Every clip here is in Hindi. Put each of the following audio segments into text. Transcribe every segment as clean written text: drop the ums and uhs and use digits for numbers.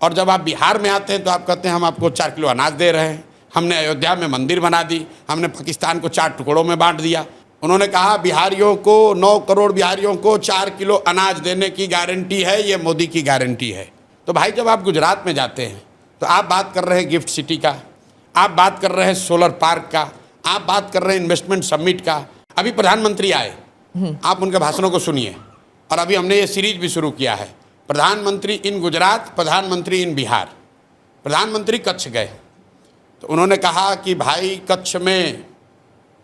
और जब आप बिहार में आते हैं तो आप कहते हैं हम आपको 4 किलो अनाज दे रहे हैं, हमने अयोध्या में मंदिर बना दी, हमने पाकिस्तान को 4 टुकड़ों में बांट दिया। उन्होंने कहा बिहारियों को 9 करोड़ बिहारियों को 4 किलो अनाज देने की गारंटी है, ये मोदी की गारंटी है। तो भाई जब आप गुजरात में जाते हैं तो आप बात कर रहे हैं गिफ्ट सिटी का, आप बात कर रहे हैं सोलर पार्क का, आप बात कर रहे हैं इन्वेस्टमेंट समिट का। अभी प्रधानमंत्री आए, आप उनके भाषणों को सुनिए। और अभी हमने ये सीरीज भी शुरू किया है, प्रधानमंत्री इन गुजरात, प्रधानमंत्री इन बिहार। प्रधानमंत्री कच्छ गए तो उन्होंने कहा कि भाई कच्छ में,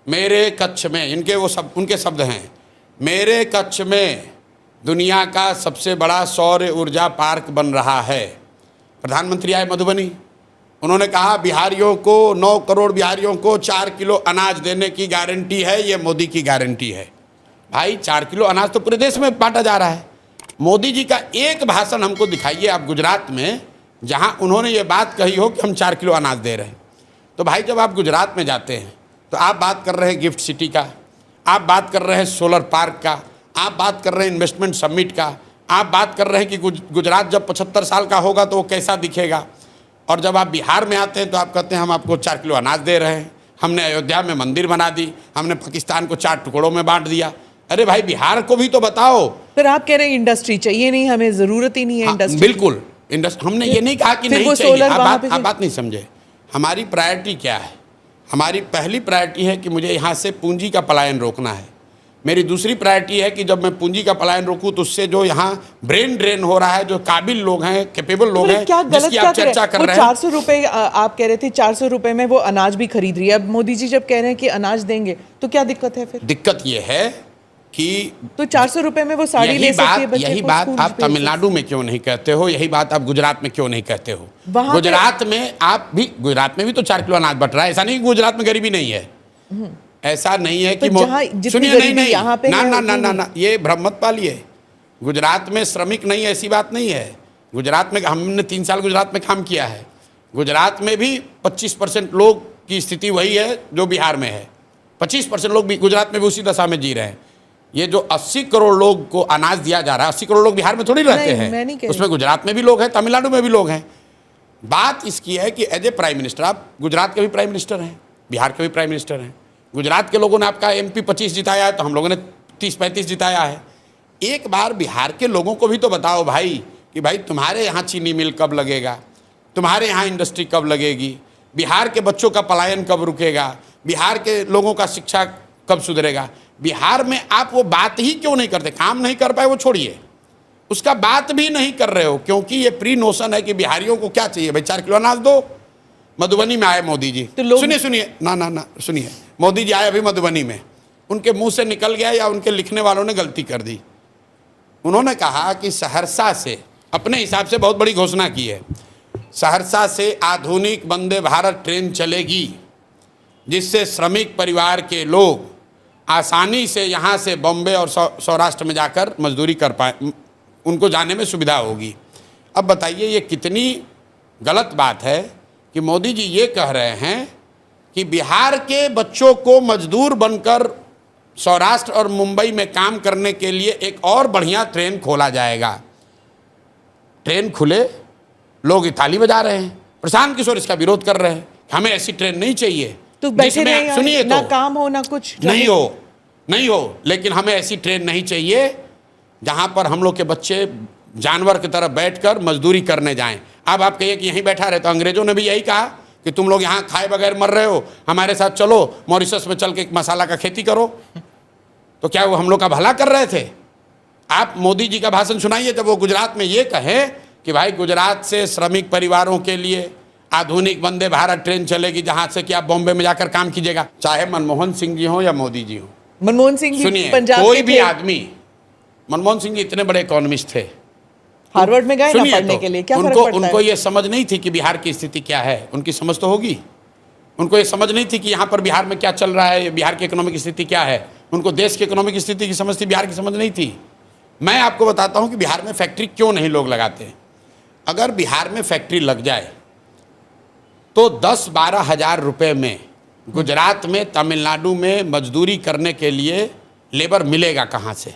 मेरे कच्छ में, उनके शब्द हैं, मेरे कच्छ में दुनिया का सबसे बड़ा सौर ऊर्जा पार्क बन रहा है। प्रधानमंत्री आए मधुबनी, उन्होंने कहा बिहारियों को 9 करोड़ बिहारियों को 4 किलो अनाज देने की गारंटी है, ये मोदी की गारंटी है। भाई 4 किलो अनाज तो पूरे देश में बांटा जा रहा है। मोदी जी का एक भाषण हमको दिखाइए आप गुजरात में जहां उन्होंने ये बात कही हो कि हम 4 किलो अनाज दे रहे हैं। तो भाई जब आप गुजरात में जाते हैं तो आप बात कर रहे हैं गिफ्ट सिटी का, आप बात कर रहे हैं सोलर पार्क का, आप बात कर रहे हैं इन्वेस्टमेंट समिट का, आप बात कर रहे हैं कि गुजरात जब 75 साल का होगा तो वो कैसा दिखेगा। और जब आप बिहार में आते हैं तो आप कहते हैं हम आपको 4 किलो अनाज दे रहे हैं, हमने अयोध्या में मंदिर बना दी, हमने पाकिस्तान को 4 टुकड़ों में बांट दिया। अरे भाई बिहार को भी तो बताओ। फिर आप कह रहे हैं इंडस्ट्री चाहिए नहीं, हमें जरूरत ही नहीं है इंडस्ट्री। बिल्कुल इंडस्ट्री, हमने ये नहीं कहा कि नहीं चाहिए। आप बात नहीं समझे। हमारी प्रायोरिटी क्या है? हमारी पहली प्रायोरिटी है कि मुझे यहाँ से पूंजी का पलायन रोकना है। मेरी दूसरी प्रायोरिटी है कि जब मैं पूंजी का पलायन रोकूं तो उससे जो यहाँ ब्रेन ड्रेन हो रहा है, जो काबिल लोग हैं, कैपेबल लोग हैं, जिसकी आप चर्चा कर रहे हैं। 400 रुपए आप कह रहे थे, 400 रुपए में वो अनाज भी खरीद रही है। अब मोदी जी जब कह रहे हैं कि अनाज देंगे तो क्या दिक्कत है? फिर दिक्कत ये है कि तो 400 रुपए में वो साड़ी ले सकती है बच्चे को। यही बात आप तमिलनाडु में क्यों नहीं कहते हो? यही बात आप गुजरात में क्यों नहीं कहते हो? गुजरात में आप भी, गुजरात में भी तो 4 किलो अनाज बट रहा है। ऐसा नहीं कि गुजरात में गरीबी नहीं है, ऐसा नहीं है कि सुनिए, नहीं यहाँ पे ना, ये भ्रम मत पालिए। गुजरात में श्रमिक नहीं, ऐसी बात नहीं है। गुजरात में हमने 3 साल गुजरात में काम किया है। गुजरात में भी 25% लोग की स्थिति वही है जो बिहार में है। 25% लोग भी गुजरात में भी उसी दशा में जी रहे हैं। ये जो 80 करोड़ लोग को अनाज दिया जा रहा है, 80 करोड़ लोग बिहार में थोड़ी रहते हैं, उसमें गुजरात में भी लोग हैं, तमिलनाडु में भी लोग हैं। बात इसकी है कि एज ए प्राइम मिनिस्टर, आप गुजरात के भी प्राइम मिनिस्टर हैं, बिहार के भी प्राइम मिनिस्टर हैं। गुजरात के लोगों ने आपका MP 25 जिताया है तो हम लोगों ने 30-35 जिताया है। एक बार बिहार के लोगों को भी तो बताओ भाई कि भाई तुम्हारे यहाँ चीनी मिल कब लगेगा, तुम्हारे यहाँ इंडस्ट्री कब लगेगी, बिहार के बच्चों का पलायन कब रुकेगा, बिहार के लोगों का शिक्षा कब सुधरेगा। बिहार में आप वो बात ही क्यों नहीं करते? काम नहीं कर पाए वो छोड़िए, उसका बात भी नहीं कर रहे हो, क्योंकि ये प्री नोशन है कि बिहारियों को क्या चाहिए भाई, 4 किलो अनाज दो। मधुबनी में आए मोदी जी, तो सुनिए ना सुनिए, मोदी जी आए अभी मधुबनी में, उनके मुंह से निकल गया या उनके लिखने वालों ने गलती कर दी। उन्होंने कहा कि सहरसा से, अपने हिसाब से बहुत बड़ी घोषणा की है, सहरसा से आधुनिक वंदे भारत ट्रेन चलेगी जिससे श्रमिक परिवार के लोग आसानी से यहाँ से बॉम्बे और सौराष्ट्र में जाकर मजदूरी कर पाए, उनको जाने में सुविधा होगी। अब बताइए ये कितनी गलत बात है कि मोदी जी ये कह रहे हैं कि बिहार के बच्चों को मजदूर बनकर सौराष्ट्र और मुंबई में काम करने के लिए एक और बढ़िया ट्रेन खोला जाएगा। ट्रेन खुले, लोग ताली बजा रहे हैं, प्रशांत किशोर इसका विरोध कर रहे हैं, हमें ऐसी ट्रेन नहीं चाहिए। तो सुनिए, ना काम हो ना कुछ नहीं हो, लेकिन हमें ऐसी ट्रेन नहीं चाहिए जहां पर हम लोग के बच्चे जानवर की तरह बैठकर मजदूरी करने जाएं। अब आप कहिए कि यहीं बैठा रहे, तो अंग्रेजों ने भी यही कहा कि तुम लोग यहाँ खाए बगैर मर रहे हो, हमारे साथ चलो मॉरिशस में चल के मसाला का खेती करो। तो क्या वो हम लोग का भला कर रहे थे? आप मोदी जी का भाषण सुनाइए जब वो गुजरात में ये कहें कि भाई गुजरात से श्रमिक परिवारों के लिए आधुनिक वंदे भारत ट्रेन चलेगी जहां से कि आप बॉम्बे में जाकर काम कीजिएगा। चाहे मनमोहन सिंह जी हो या मोदी जी हो, मनमोहन सिंह जी सुनिए, पंजाब कोई भी आदमी, मनमोहन सिंह जी इतने बड़े इकोनॉमिस्ट थे, हार्वर्ड में गए ना पढ़ने के लिए, क्या फर्क पड़ता है? उनको ये समझ नहीं थी कि बिहार की स्थिति क्या है, उनकी समझ तो होगी। उनको ये समझ नहीं थी कि यहाँ पर बिहार में क्या चल रहा है, बिहार की इकोनॉमिक स्थिति क्या है। उनको देश की इकोनॉमिक स्थिति की समझ थी, बिहार की समझ नहीं थी। मैं आपको बताता हूँ कि बिहार में फैक्ट्री क्यों नहीं लोग लगाते। अगर बिहार में फैक्ट्री लग जाए तो 10-12 हज़ार रुपये में गुजरात में, तमिलनाडु में मजदूरी करने के लिए लेबर मिलेगा कहाँ से?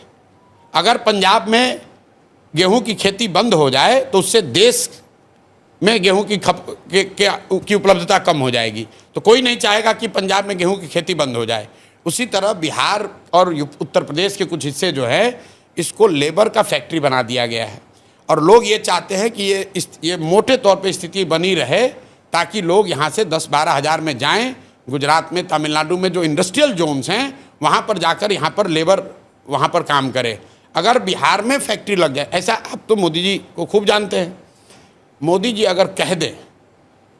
अगर पंजाब में गेहूं की खेती बंद हो जाए तो उससे देश में गेहूं की उपलब्धता कम हो जाएगी। तो कोई नहीं चाहेगा कि पंजाब में गेहूं की खेती बंद हो जाए। उसी तरह बिहार और उत्तर प्रदेश के कुछ हिस्से जो है इसको लेबर का फैक्ट्री बना दिया गया है, और लोग ये चाहते हैं कि ये मोटे तौर पे स्थिति बनी रहे ताकि लोग यहाँ से 10-12 हज़ार में जाएं, गुजरात में, तमिलनाडु में जो इंडस्ट्रियल जोन्स हैं वहाँ पर जाकर यहाँ पर लेबर वहाँ पर काम करे। अगर बिहार में फैक्ट्री लग जाए, ऐसा आप तो मोदी जी को खूब जानते हैं, मोदी जी अगर कह दें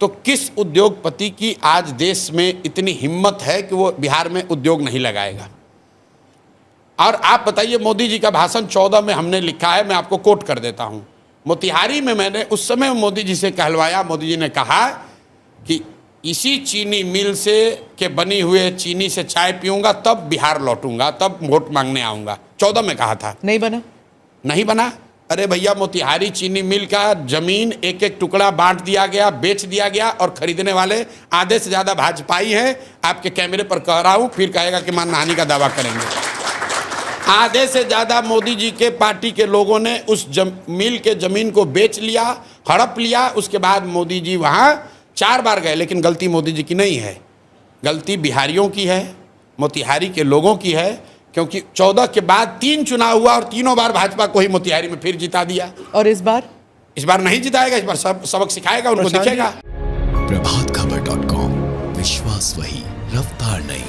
तो किस उद्योगपति की आज देश में इतनी हिम्मत है कि वो बिहार में उद्योग नहीं लगाएगा। और आप बताइए, मोदी जी का भाषण 14 में हमने लिखा है, मैं आपको कोट कर देता हूँ। मोतिहारी में मैंने उस समय मोदी जी से कहलवाया, मोदी जी ने कहा कि इसी चीनी मिल से के बनी हुए चीनी से चाय पीऊंगा तब बिहार लौटूंगा, तब वोट मांगने आऊँगा। 14 में कहा था, नहीं बना, नहीं बना। अरे भैया, मोतिहारी चीनी मिल का जमीन एक एक टुकड़ा बांट दिया गया, बेच दिया गया, और खरीदने वाले आधे से ज़्यादा भाजपाई हैं। आपके कैमरे पर कह रहा हूँ, फिर कहेगा कि मानहानि का दावा करेंगे। आधे से ज़्यादा मोदी जी के पार्टी के लोगों ने उस मिल के ज़मीन को बेच लिया, हड़प लिया। उसके बाद मोदी जी वहाँ 4 बार गए, लेकिन गलती मोदी जी की नहीं है, गलती बिहारियों की है, मोतिहारी के लोगों की है, क्योंकि 14 के बाद 3 चुनाव हुआ और तीनों बार भाजपा को ही मोतिहारी में फिर जिता दिया। और इस बार नहीं जिताएगा, इस बार सबक सिखाएगा, उनको दिखेगा। प्रभातखबर.com, विश्वास वही, रफ्तार नहीं।